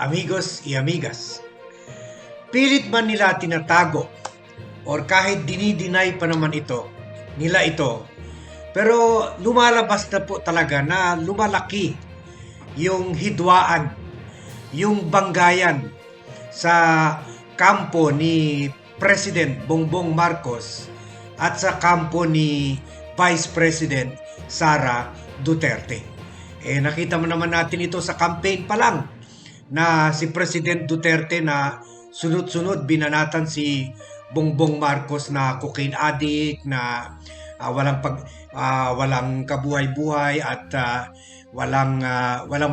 amigos y amigas. Pilit man nila tinatago or kahit dinideny pa naman nila ito, pero lumalabas na po talaga na lumalaki yung hidwaan, yung banggayan sa kampo ni President Bongbong Marcos at sa kampo ni Vice President Sara Duterte. Nakita mo naman natin ito sa campaign pa lang na si President Duterte na sunod-sunod binanatan si Bongbong Marcos na cocaine addict, na walang kabuhay-buhay at walang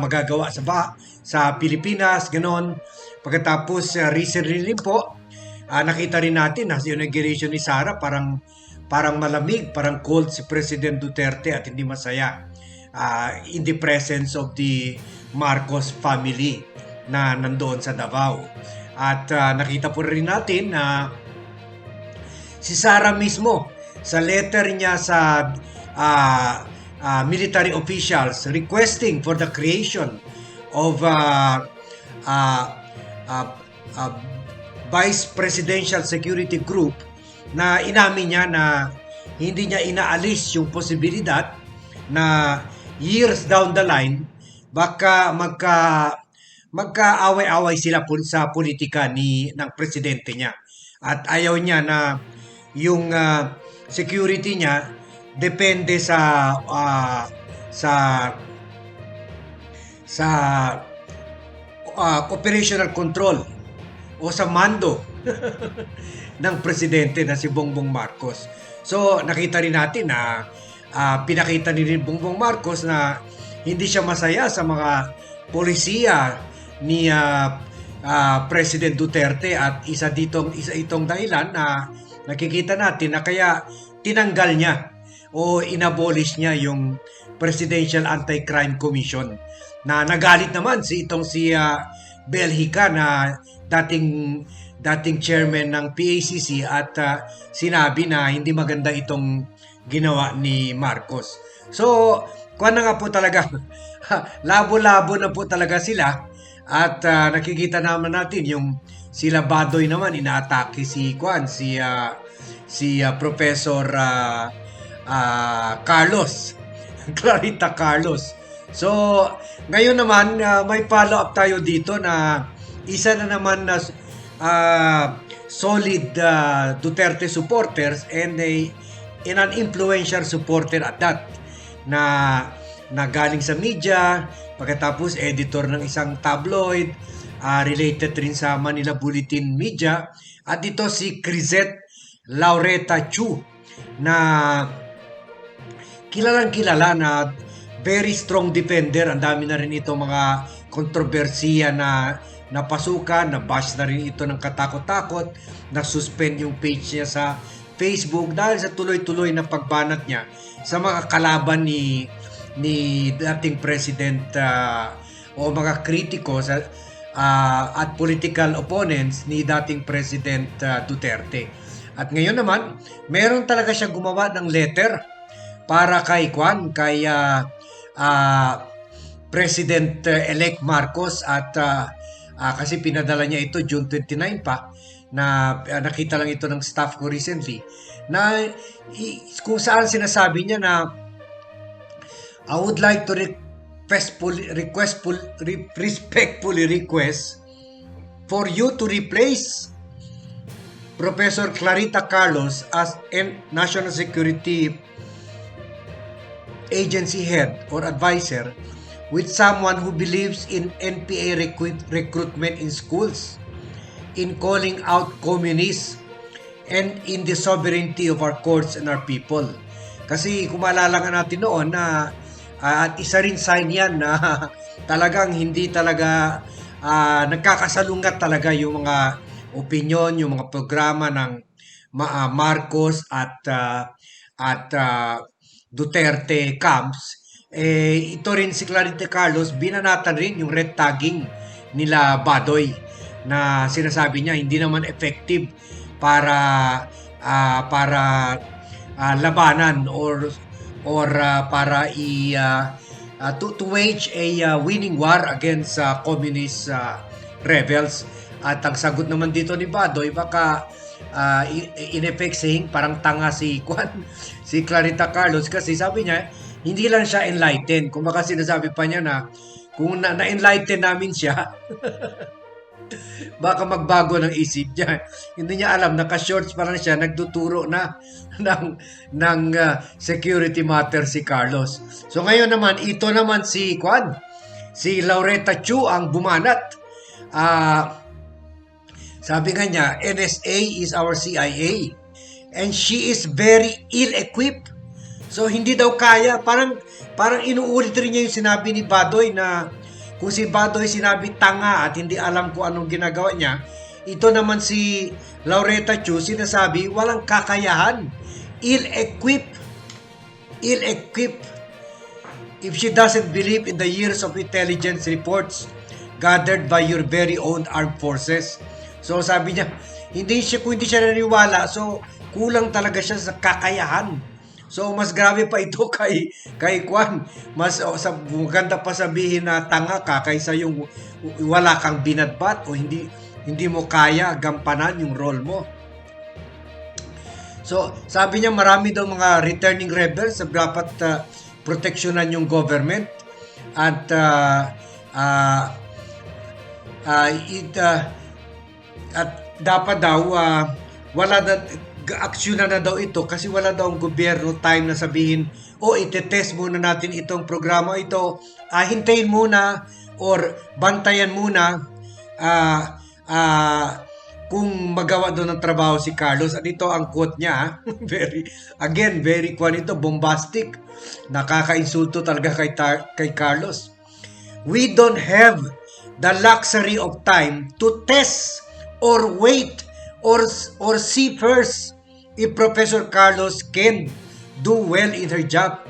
magagawa sa Pilipinas, ganon. Pagkatapos recently rin po, nakita rin natin na yung inauguration ni Sara parang malamig, parang cold si President Duterte at hindi masaya in the presence of the Marcos family na nandoon sa Davao. At nakita po rin natin na si Sara mismo sa letter niya sa military officials requesting for the creation of Vice Presidential Security Group, na inamin niya na hindi niya inaalis yung posibilidad na years down the line baka magkaaway-away sila sa politika ng presidente niya. At ayaw niya na yung security niya depende sa operational control o sa mando ng presidente na si Bongbong Marcos. So nakita rin natin na pinakita ni Bongbong Marcos na hindi siya masaya sa mga polisiya ni President Duterte, at isa itong dahilan na nakikita natin na kaya tinanggal niya o inabolish niya yung Presidential Anti-Crime Commission, na nagalit naman si Belhica na dating chairman ng PACC at sinabi na hindi maganda itong ginawa ni Marcos. So, kuwan na nga po talaga, labo-labo na po talaga sila, at nakikita naman natin yung sila Badoy naman inaatake si Professor Carlos Clarita Carlos. So, ngayon naman may follow-up tayo dito na isa na naman na solid Duterte supporters and an influential supporter at that, na galing sa media, pagkatapos editor ng isang tabloid, related rin sa Manila Bulletin Media, at ito si Crisette Laureta Chu, na kilalang-kilala na very strong defender. Ang dami na rin ito mga kontrobersiya na napasukan, na-bash na rin ito ng katakot-takot, na-suspend yung page niya sa Facebook dahil sa tuloy-tuloy na pagbanat niya sa mga kalaban ni dating president o mga kritiko at political opponents ni dating President Duterte. At ngayon naman, meron talaga siyang gumawa ng letter para kay President-elect Marcos, at kasi pinadala niya ito June 29 pa, na nakita lang ito ng staff ko recently, na kung saan sinasabi niya na I would like to respectfully request for you to replace Professor Clarita Carlos as National Security Agency head or advisor with someone who believes in NPA recruitment in schools, in calling out communists, and in the sovereignty of our courts and our people. Kasi kung maalala nga natin noon na at isa rin sign yan na talagang hindi talaga nagkakasalungat talaga yung mga opinion, yung mga programa ng Marcos at Duterte camps. Ito rin si Clarita Carlos, binanatan rin yung red tagging nila Badoy, na sinasabi niya hindi naman effective para labanan or para to wage a winning war against communist rebels. At ang sagot naman dito ni Badoy, baka in effect saying parang tanga si Juan, si Clarita Carlos, kasi sabi niya, hindi lang siya enlightened. Kung baka sinasabi pa niya na kung na-enlighten namin siya, baka magbago ng isip niya. Hindi niya alam, naka-shorts pa lang siya, nagtuturo na ng security matter si Carlos. So ngayon naman, ito naman si Juan, si Laureta Chu ang bumanat. Sabi nga niya, NSA is our CIA and she is very ill-equipped. So hindi daw kaya, parang inuulit rin niya yung sinabi ni Badoy na kung si Badoy sinabi tanga at hindi alam kung anong ginagawa niya, ito naman si Laureta Chu sinasabi walang kakayahan, ill-equipped. If she doesn't believe in the years of intelligence reports gathered by your very own armed forces. So sabi niya, kung hindi siya naniwala, so kulang talaga siya sa kakayahan. So mas grabe pa ito kay Juan. Mas maganda pa sabihin na tanga ka kaysa yung wala kang binatbat o hindi mo kaya gampanan yung role mo. So sabi niya marami daw mga returning rebels sa dapat proteksyonan yung government at at dapat daw wala na aksyonan na daw ito kasi wala daw ang gobyerno time na sabihin itetest muna natin itong programa ito, hintayin muna or bantayan muna kung magawa doon ng trabaho si Carlos. At ito ang quote niya, very bombastic, nakakainsulto talaga kay Carlos. We don't have the luxury of time to test or wait or see first if Professor Carlos can do well in her job.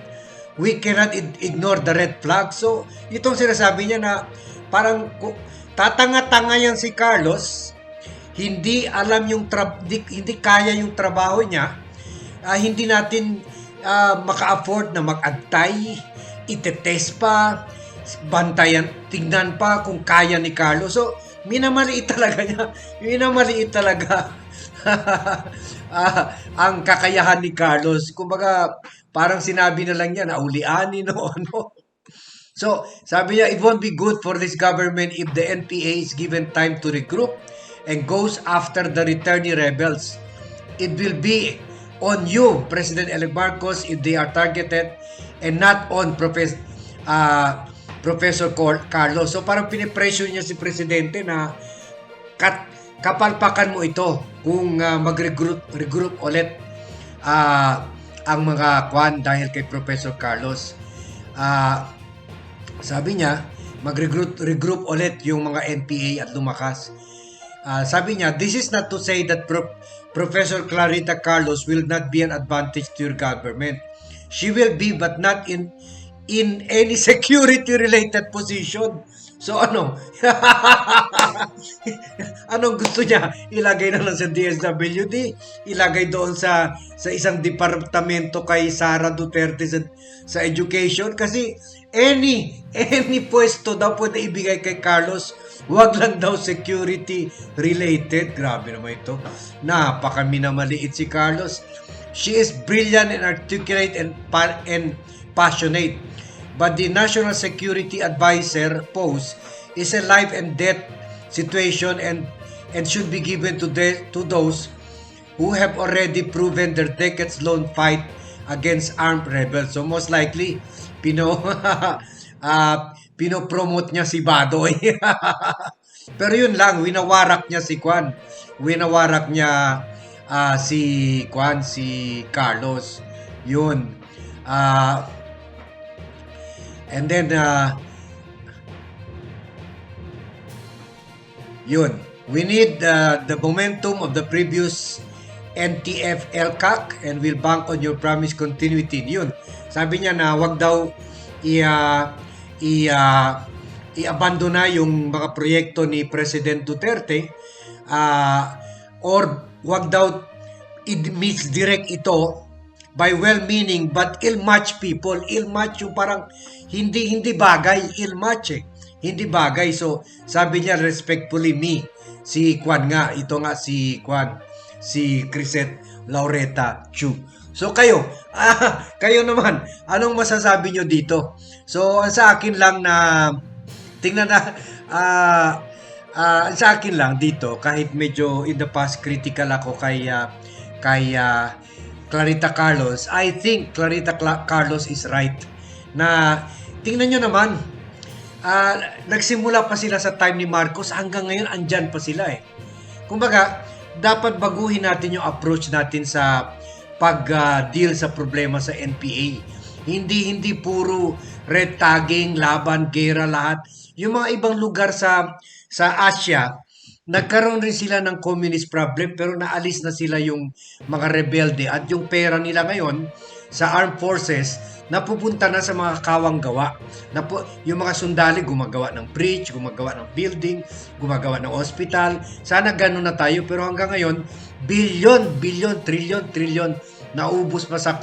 We cannot ignore the red flag. So, itong sinasabi niya na parang tatanga-tanga yan si Carlos, hindi alam yung hindi kaya yung trabaho niya, hindi natin maka-afford na mag-antay, itetest pa, bantayan, tingnan pa kung kaya ni Carlos. So, minamaliit talaga ang kakayahan ni Carlos. Kumbaga, parang sinabi na lang niya na ulianin o ano. So, sabi niya, it won't be good for this government if the NPA is given time to regroup and goes after the returning rebels. It will be on you, President-elect Marcos, if they are targeted and not on Professor Carlos. So parang pinipressure niya si Presidente na kapalpakan mo ito kung mag-regroup ulit ang mga kwan dahil kay Professor Carlos. Sabi niya, mag-regroup ulit yung mga NPA at lumakas. Sabi niya, this is not to say that Professor Clarita Carlos will not be an advantage to your government. She will be, but not in any security-related position. So ano? Anong gusto niya? Ilagay na lang sa DSWD? Ilagay doon sa isang departamento kay Sara Duterte sa education? Kasi any pwesto daw pwede ibigay kay Carlos. Wag lang daw security-related. Grabe naman ito. Napakaminamaliit si Carlos. She is brilliant and articulate and passionate. But the National Security Advisor post is a life and death situation and should be given to those who have already proven their decades-long fight against armed rebels. So most likely, pinopromote niya si Badoy. Pero yun lang, winawarak niya si Juan. Winawarak niya si Carlos. Yun. And then, yun. We need the momentum of the previous NTF LCAC and will bank on your promise continuity. Yun. Sabi niya na wag daw i-abandona yung mga proyekto ni President Duterte or wag daw i-misdirect ito by well-meaning but ill-matched people. Ill-match yung parang hindi bagay, ill-match hindi bagay. So, sabi niya, respectfully me, si Kwan nga, ito nga si Kwan, si Crisette Laureta Chu. So, kayo, kayo naman, anong masasabi nyo dito? So, sa akin lang na, tingnan na, sa akin lang dito, kahit medyo in the past critical ako kay Clarita Carlos, I think Clarita Carlos is right. Na tingnan nyo naman, nagsimula pa sila sa time ni Marcos, hanggang ngayon andyan pa sila eh. Kumbaga, dapat baguhin natin yung approach natin sa pag-deal sa problema sa NPA. Hindi puro red tagging, laban, gera, lahat. Yung mga ibang lugar sa Asia, nagkaroon rin sila ng communist problem pero naalis na sila yung mga rebelde at yung pera nila ngayon sa armed forces napupunta na sa mga kawang gawa. Yung mga sundali gumagawa ng bridge, gumagawa ng building, gumagawa ng hospital. Sana ganun na tayo pero hanggang ngayon bilyon, trilyon naubos pa sa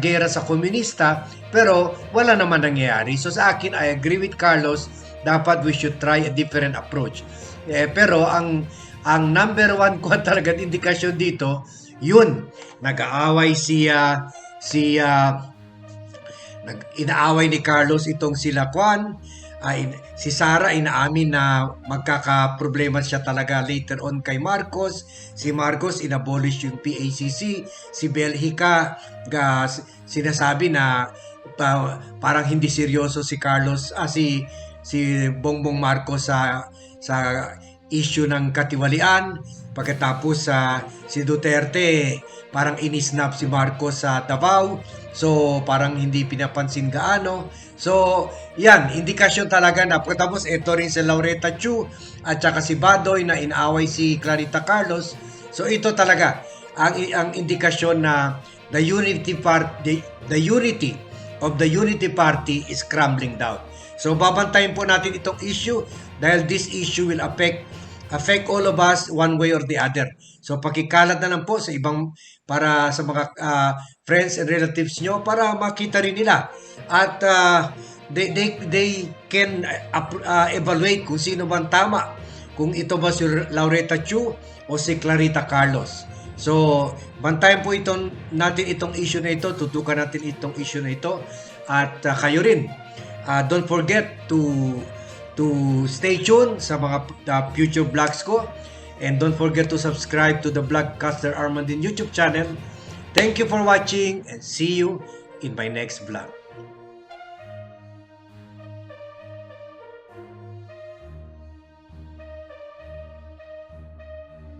gera sa komunista pero wala naman nangyayari. So sa akin, I agree with Carlos, dapat we should try a different approach. Pero ang number one ko talaga indikasyon dito, yun, nag-aaway inaaway ni Carlos itong sila Kwan, si Sara inaamin na magkakaproblema siya talaga later on kay Marcos. Si Marcos inabolish yung PACC. Si Belgica sinasabi na parang hindi seryoso si Carlos, si Bongbong Marcos sa issue ng katiwalian. Pagkatapos si Duterte parang inisnap si Marcos sa Davao. So parang hindi pinapansin gaano. So yan, indikasyon talaga na pagkatapos ito rin si Laureta Chu at saka si Badoy na inaaway si Clarita Carlos. So ito talaga ang indikasyon na the unity of the Unity Party is crumbling down. So babantayin po natin itong issue dahil this issue will affect all of us one way or the other. So pakikalat na lang po sa para sa mga friends and relatives nyo para makita rin nila at they can evaluate kung sino bang tama, kung ito ba si Laureta Chu o si Clarita Carlos. So bantayan po natin itong issue na ito, tutukan natin itong issue na ito at kayo rin. Don't forget to stay tuned sa mga future vlogs ko. And don't forget to subscribe to the Vlogcaster Armandin YouTube channel. Thank you for watching and see you in my next vlog.